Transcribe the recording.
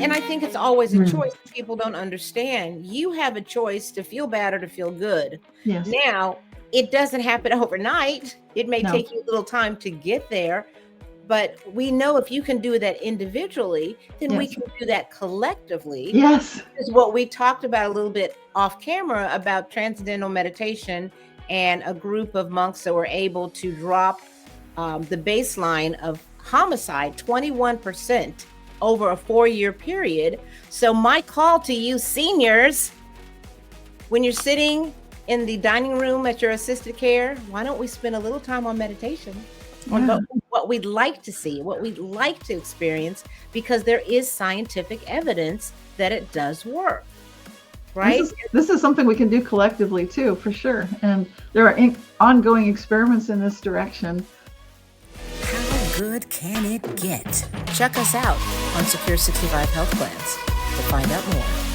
and I think it's always a Mm. choice that people don't understand. You have a choice to feel bad or to feel good. Yes. Now, it doesn't happen overnight. It may No. take you a little time to get there, but we know if you can do that individually, then we Yes. can do that collectively. Yes. Is what we talked about a little bit off camera about transcendental meditation and a group of monks that were able to drop the baseline of homicide 21% over a 4-year period. So my call to you seniors, when you're sitting in the dining room at your assisted care, why don't we spend a little time on meditation? On what we'd like to see, what we'd like to experience, because there is scientific evidence that it does work, right? This is something we can do collectively too, for sure. And there are ongoing experiments in this direction. How good can it get? Check us out on Secure 65 Health Plans to find out more.